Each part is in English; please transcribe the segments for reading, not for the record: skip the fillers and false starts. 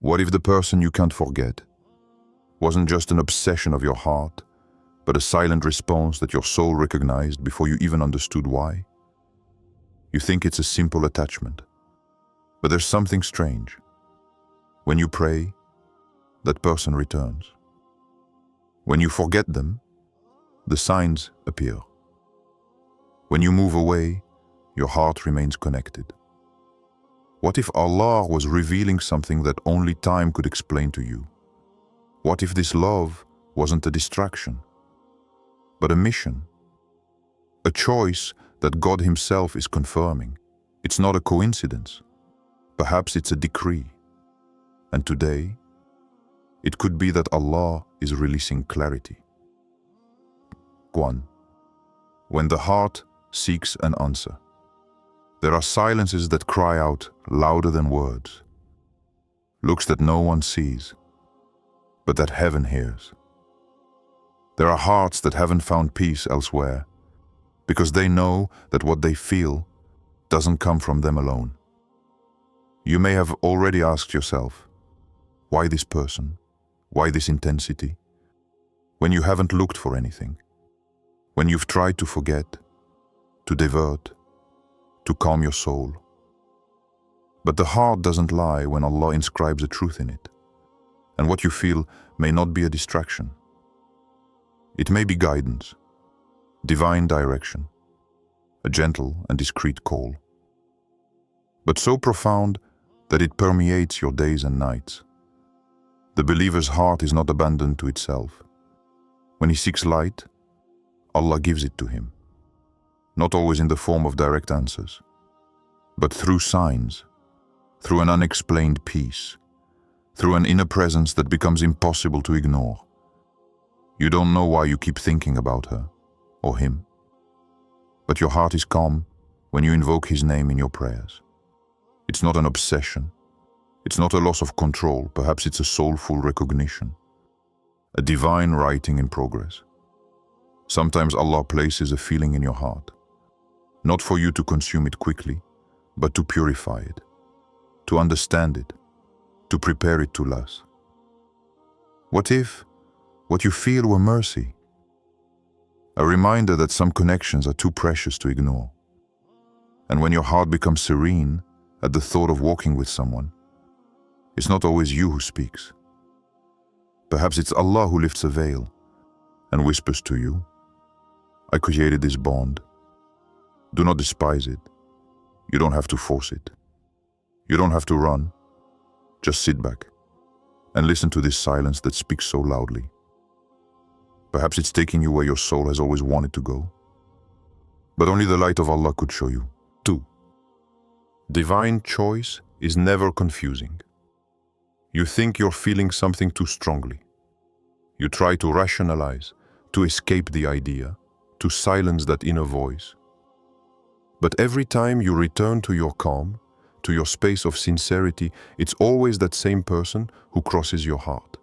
What if the person you can't forget wasn't just an obsession of your heart, but a silent response that your soul recognized before you even understood why? You think it's a simple attachment, but there's something strange. When you pray, that person returns. When you forget them, the signs appear. When you move away, your heart remains connected. What if Allah was revealing something that only time could explain to you? What if this love wasn't a distraction, but a mission? A choice that God Himself is confirming. It's not a coincidence. Perhaps it's a decree. And today, it could be that Allah is releasing clarity. 1. When the heart seeks an answer. There are silences that cry out louder than words. Looks that no one sees, but that heaven hears. There are hearts that haven't found peace elsewhere, because they know that what they feel doesn't come from them alone. You may have already asked yourself, why this person? Why this intensity? When you haven't looked for anything. When you've tried to forget, to divert, to calm your soul. But the heart doesn't lie when Allah inscribes a truth in it. And what you feel may not be a distraction. It may be guidance, divine direction, a gentle and discreet call. But so profound that it permeates your days and nights. The believer's heart is not abandoned to itself. When he seeks light, Allah gives it to him. Not always in the form of direct answers, but through signs, through an unexplained peace, through an inner presence that becomes impossible to ignore. You don't know why you keep thinking about her or him, but your heart is calm when you invoke his name in your prayers. It's not an obsession. It's not a loss of control. Perhaps it's a soulful recognition, a divine writing in progress. Sometimes Allah places a feeling in your heart, not for you to consume it quickly, but to purify it, to understand it, to prepare it to last. What if what you feel were mercy? A reminder that some connections are too precious to ignore. And when your heart becomes serene at the thought of walking with someone, it's not always you who speaks. Perhaps it's Allah who lifts a veil and whispers to you, I created this bond. Do not despise it. You don't have to force it. You don't have to run. Just sit back and listen to this silence that speaks so loudly. Perhaps it's taking you where your soul has always wanted to go. But only the light of Allah could show you. 2. Divine choice is never confusing. You think you're feeling something too strongly. You try to rationalize, to escape the idea, to silence that inner voice. But every time you return to your calm, to your space of sincerity, it's always that same person who crosses your heart.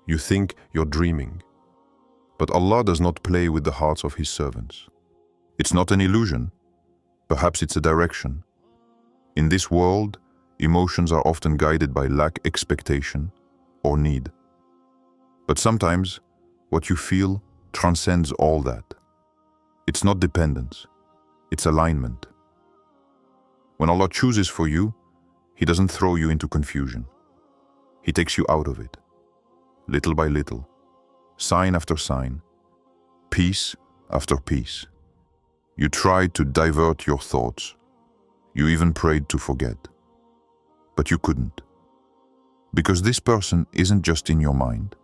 You think you're dreaming. But Allah does not play with the hearts of His servants. It's not an illusion. Perhaps it's a direction. In this world, emotions are often guided by lack, expectation, or need. But sometimes, what you feel transcends all that. It's not dependence. It's alignment. When Allah chooses for you, He doesn't throw you into confusion. He takes you out of it, little by little, sign after sign, piece after piece. You tried to divert your thoughts. You even prayed to forget. But you couldn't. Because this person isn't just in your mind.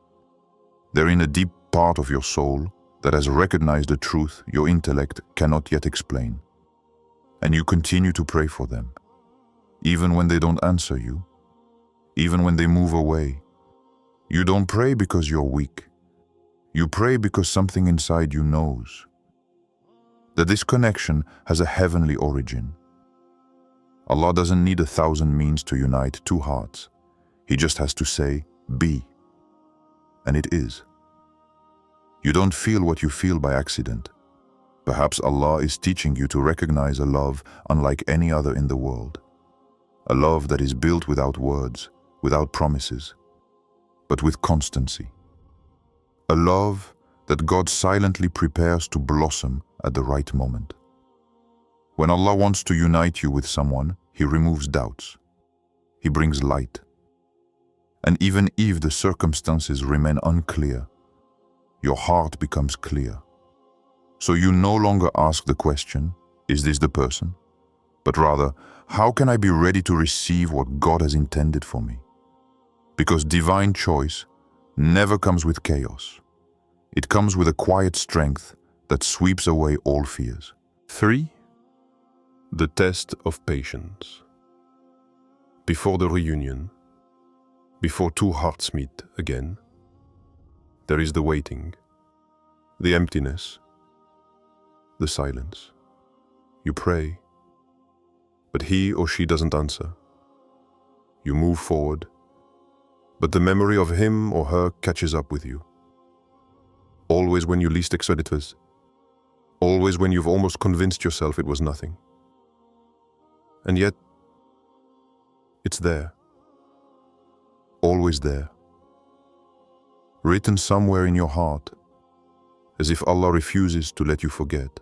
They're in a deep part of your soul that has recognized a truth your intellect cannot yet explain. And you continue to pray for them, even when they don't answer you, even when they move away. You don't pray because you're weak. You pray because something inside you knows that this connection has a heavenly origin. Allah doesn't need 1,000 means to unite two hearts. He just has to say, be. And it is. You don't feel what you feel by accident. Perhaps Allah is teaching you to recognize a love unlike any other in the world. A love that is built without words, without promises, but with constancy. A love that God silently prepares to blossom at the right moment. When Allah wants to unite you with someone, He removes doubts. He brings light. And even if the circumstances remain unclear, your heart becomes clear. So you no longer ask the question, is this the person? But rather, how can I be ready to receive what God has intended for me? Because divine choice never comes with chaos. It comes with a quiet strength that sweeps away all fears. 3. The test of patience. Before the reunion, before two hearts meet again, there is the waiting, the emptiness, the silence. You pray, but he or she doesn't answer. You move forward, but the memory of him or her catches up with you. Always when you least expect it was. Always when you've almost convinced yourself it was nothing. And yet, it's there. Always there. Written somewhere in your heart, as if Allah refuses to let you forget.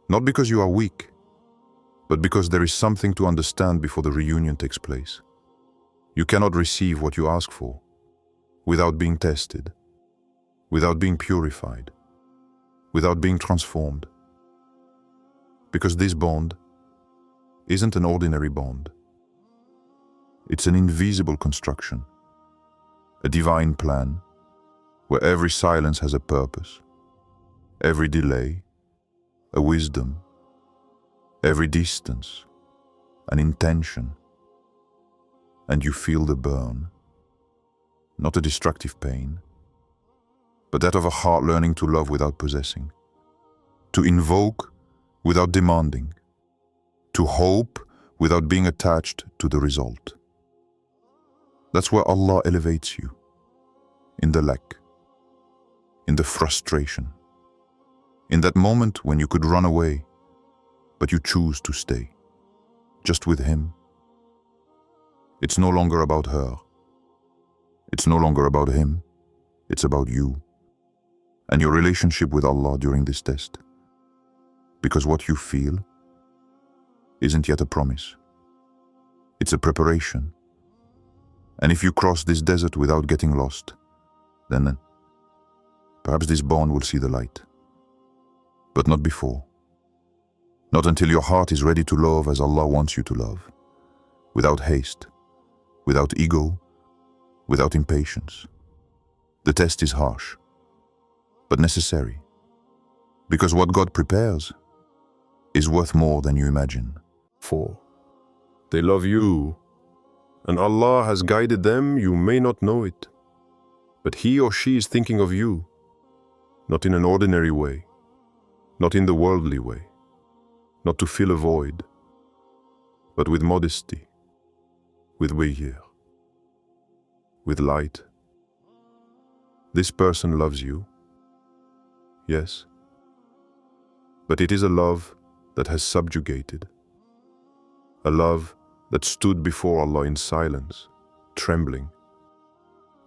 Not because you are weak, but because there is something to understand before the reunion takes place. You cannot receive what you ask for without being tested, without being purified, without being transformed. Because this bond isn't an ordinary bond. It's an invisible construction, a divine plan where every silence has a purpose, every delay, a wisdom, every distance, an intention. And you feel the burn, not a destructive pain, but that of a heart learning to love without possessing, to invoke without demanding, to hope without being attached to the result. That's where Allah elevates you, in the lack, in the frustration, in that moment when you could run away, but you choose to stay, just with Him. It's no longer about her. It's no longer about him. It's about you and your relationship with Allah during this test. Because what you feel isn't yet a promise. It's a preparation. And if you cross this desert without getting lost, then perhaps this bond will see the light. But not before. Not until your heart is ready to love as Allah wants you to love, without haste, without ego, without impatience. The test is harsh, but necessary, because what God prepares is worth more than you imagine. 4. They love you, and Allah has guided them. You may not know it, but he or she is thinking of you, not in an ordinary way, not in the worldly way, not to fill a void, but with modesty, with wayir, with light. This person loves you, yes, but it is a love that has subjugated, a love that stood before Allah in silence, trembling,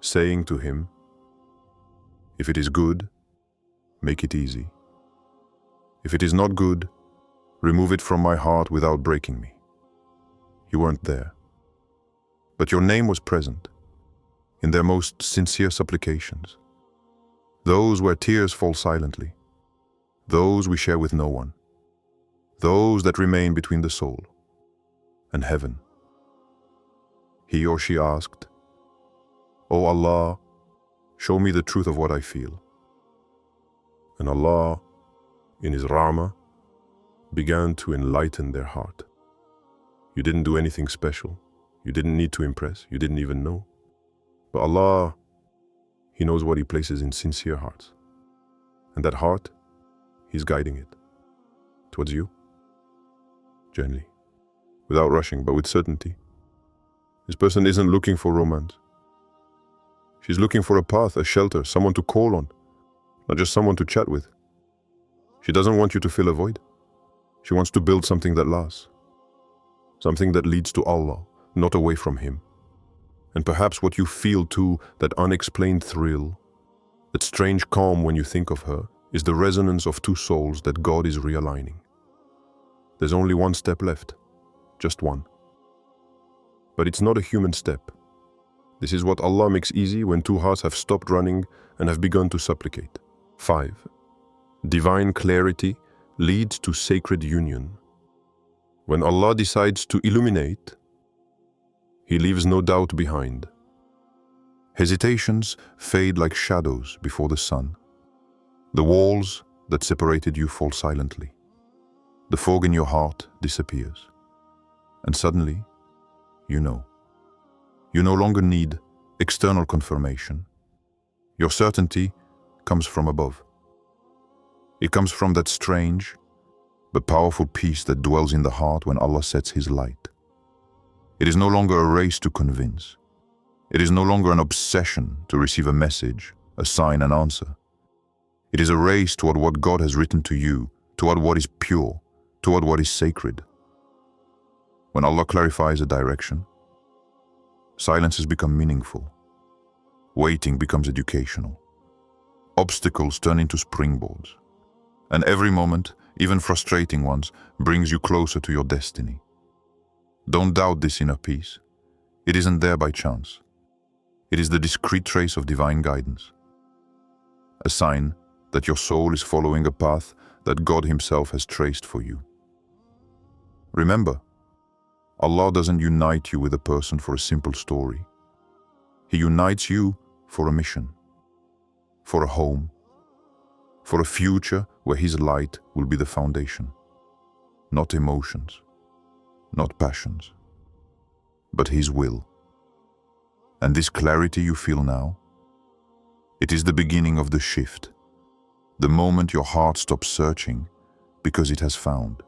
saying to Him, if it is good, make it easy. If it is not good, remove it from my heart without breaking me. You weren't there, but your name was present in their most sincere supplications, those where tears fall silently, those we share with no one, those that remain between the soul and heaven. He or she asked, O Allah, show me the truth of what I feel. And Allah, in His Rahmah, began to enlighten their heart. You didn't do anything special. You didn't need to impress. You didn't even know. But Allah, He knows what He places in sincere hearts. And that heart, He's guiding it towards you, gently, without rushing, but with certainty. This person isn't looking for romance. She's looking for a path, a shelter, someone to call on, not just someone to chat with. She doesn't want you to fill a void. She wants to build something that lasts, something that leads to Allah, not away from Him. And perhaps what you feel too, that unexplained thrill, that strange calm when you think of her, is the resonance of two souls that God is realigning. There's only one step left, just one. But it's not a human step. This is what Allah makes easy when two hearts have stopped running and have begun to supplicate. 5. Divine clarity leads to sacred union. When Allah decides to illuminate, He leaves no doubt behind. Hesitations fade like shadows before the sun. The walls that separated you fall silently. The fog in your heart disappears. And suddenly, you know. You no longer need external confirmation. Your certainty comes from above. It comes from that strange but powerful peace that dwells in the heart when Allah sets His light. It is no longer a race to convince. It is no longer an obsession to receive a message, a sign, an answer. It is a race toward what God has written to you, toward what is pure, toward what is sacred. When Allah clarifies a direction, silences become meaningful. Waiting becomes educational. Obstacles turn into springboards. And every moment, even frustrating ones, brings you closer to your destiny. Don't doubt this inner peace. It isn't there by chance. It is the discreet trace of divine guidance. A sign that your soul is following a path that God Himself has traced for you. Remember, Allah doesn't unite you with a person for a simple story. He unites you for a mission, for a home, for a future where His light will be the foundation. Not emotions, not passions, but His will. And this clarity you feel now, it is the beginning of the shift, the moment your heart stops searching because it has found.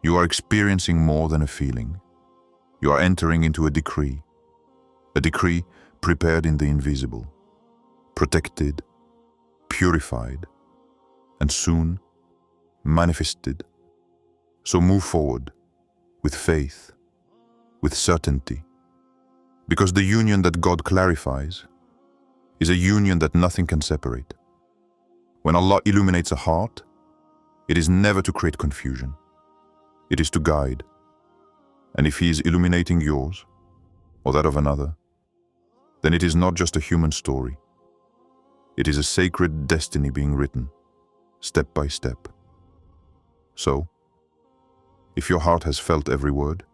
You are experiencing more than a feeling. You are entering into a decree prepared in the invisible, protected, purified, and soon manifested. So move forward with faith, with certainty, because the union that God clarifies is a union that nothing can separate. When Allah illuminates a heart, it is never to create confusion. It is to guide. And if He is illuminating yours, or that of another, then it is not just a human story. It is a sacred destiny being written, step by step. So, if your heart has felt every word,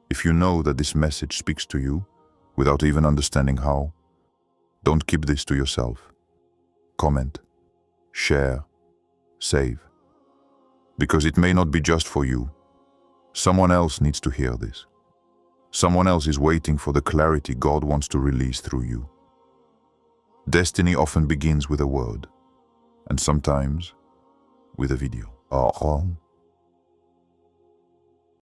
if you know that this message speaks to you without even understanding how, don't keep this to yourself. Comment, share, save. Because it may not be just for you. Someone else needs to hear this. Someone else is waiting for the clarity God wants to release through you. Destiny often begins with a word, and sometimes with a video.